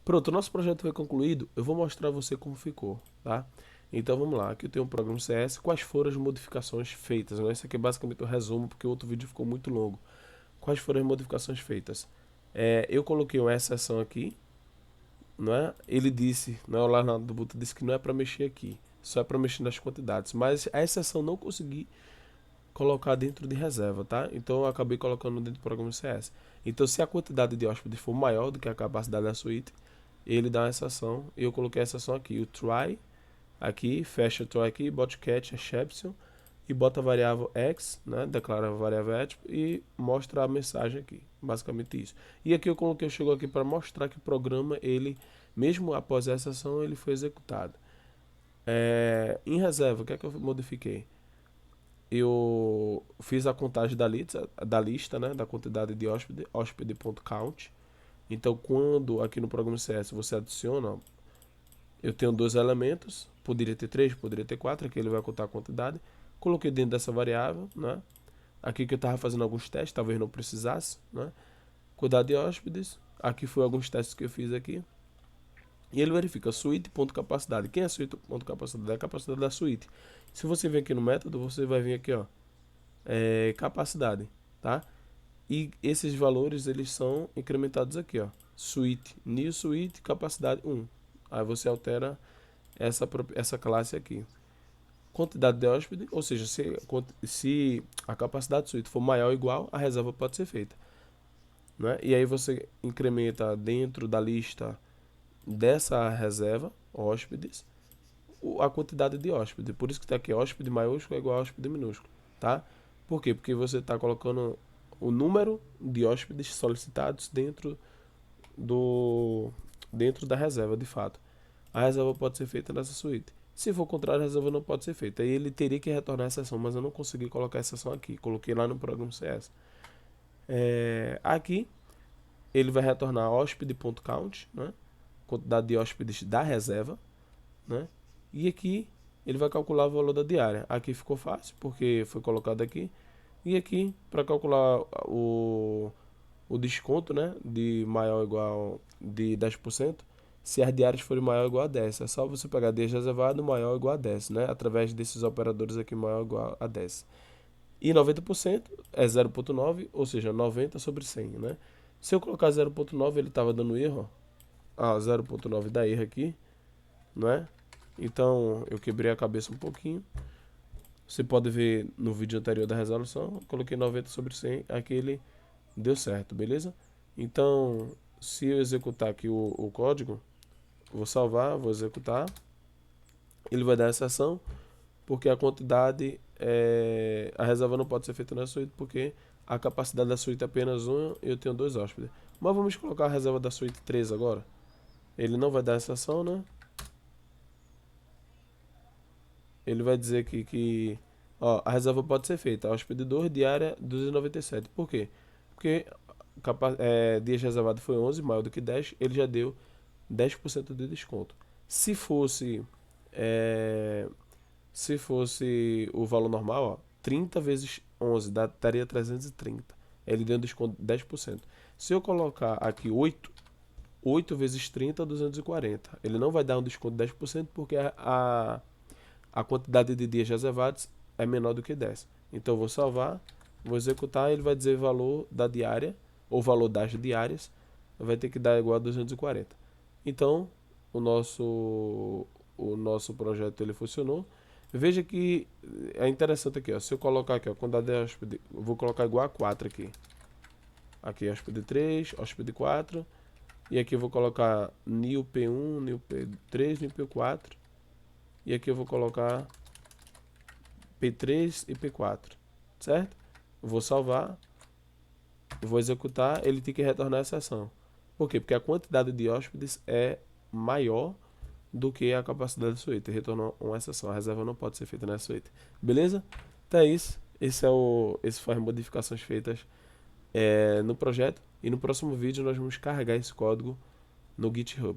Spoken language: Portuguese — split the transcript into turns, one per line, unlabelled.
Pronto, o nosso projeto foi concluído. Eu vou mostrar a você como ficou, tá? Então vamos lá, aqui eu tenho um programa CS. Quais foram as modificações feitas? Né? Esse aqui é basicamente o resumo, porque o outro vídeo ficou muito longo. Quais foram as modificações feitas? Eu coloquei uma exceção aqui, não é? Ele disse, não é, lá na do Buta disse que não é para mexer aqui, só é para mexer nas quantidades. Mas a exceção não consegui colocar dentro de reserva, tá? Então eu acabei colocando dentro do programa CS. Então se a quantidade de hóspedes for maior do que a capacidade da suíte, ele dá uma exceção. E eu coloquei a exceção aqui, o try, aqui, fecha o try aqui, bota catch exception e bota a variável x, né? Declara a variável x e mostra a mensagem aqui. Basicamente isso. E aqui eu coloquei, chegou aqui para mostrar que o programa, ele, mesmo após a exceção, ele foi executado. Em reserva, o que é que eu modifiquei? Eu fiz a contagem da lista, né, da quantidade de hóspede, hóspede.count. Então, quando aqui no programa CS você adiciona, ó, eu tenho dois elementos, poderia ter três, poderia ter quatro, aqui ele vai contar a quantidade. Coloquei dentro dessa variável, né? Aqui que eu estava fazendo alguns testes, talvez não precisasse, né? Quantidade de hóspedes, aqui foi alguns testes que eu fiz aqui. E ele verifica suíte.capacidade. Quem é suíte.capacidade? É a capacidade da suíte. Se você vir aqui no método, você vai vir aqui, ó, capacidade, tá? E esses valores eles são incrementados aqui, ó. Suite, new suite, capacidade 1. Aí você altera essa classe aqui. Quantidade de hóspede, ou seja, se a capacidade de suíte for maior ou igual, a reserva pode ser feita, né? E aí você incrementa dentro da lista dessa reserva, hóspedes, a quantidade de hóspede. Por isso que está aqui hóspede maiúsculo é igual a hóspede minúsculo, tá? Por quê? Porque você está colocando o número de hóspedes solicitados do dentro da reserva, de fato. A reserva pode ser feita nessa suíte. Se for contrário, a reserva não pode ser feita. Aí ele teria que retornar a exceção, mas eu não consegui colocar a exceção aqui. Coloquei lá no programa CS. Aqui ele vai retornar hóspede.count, né? Quantidade de hóspedes da reserva, né? E aqui ele vai calcular o valor da diária. Aqui ficou fácil, porque foi colocado aqui. E aqui, para calcular o desconto, né, de maior ou igual de 10%, se as diárias forem maior ou igual a 10. É só você pegar dias reservado maior ou igual a 10, né, através desses operadores aqui maior ou igual a 10. E 90% é 0,9, ou seja, 90 sobre 100, né? Se eu colocar 0,9, ele estava dando erro, ó. 0,9 dá erro aqui, não é? Então eu quebrei a cabeça um pouquinho. Você pode ver no vídeo anterior da resolução, eu coloquei 90 sobre 100, aqui ele deu certo, beleza? Então, se eu executar aqui o código, vou salvar, vou executar, ele vai dar essa ação, porque a quantidade, a reserva não pode ser feita na suíte, porque a capacidade da suíte é apenas uma e eu tenho dois hóspedes. Mas vamos colocar a reserva da suíte 3 agora. Ele não vai dar essa ação, né? Ele vai dizer aqui que ó, a reserva pode ser feita. Hóspede 2, diária 297. Por quê? Porque dias reservado foi 11, maior do que 10, ele já deu 10% de desconto. Se fosse é, se fosse o valor normal, ó, 30 vezes 11 daria 330. Ele deu um desconto de 10%. Se eu colocar aqui 8 vezes 30, 240. Ele não vai dar um desconto de 10% porque a quantidade de dias reservados é menor do que 10. Então eu vou salvar, vou executar, ele vai dizer o valor da diária, ou valor das diárias, vai ter que dar igual a 240. Então, o nosso projeto ele funcionou. Veja que é interessante aqui, ó, se eu colocar aqui, ó, quantidade de hóspede, vou colocar igual a 4 aqui. Aqui hóspede 3, hóspede 4, e aqui eu vou colocar new P1, new P3, new P4, e aqui eu vou colocar P3 e P4, certo? Vou salvar, vou executar, ele tem que retornar essa ação. Por quê? Porque a quantidade de hóspedes é maior do que a capacidade da suíte. Retornou uma exceção, a reserva não pode ser feita nessa suíte. Beleza? Então é isso. Esse foi as modificações feitas no projeto. E no próximo vídeo nós vamos carregar esse código no GitHub.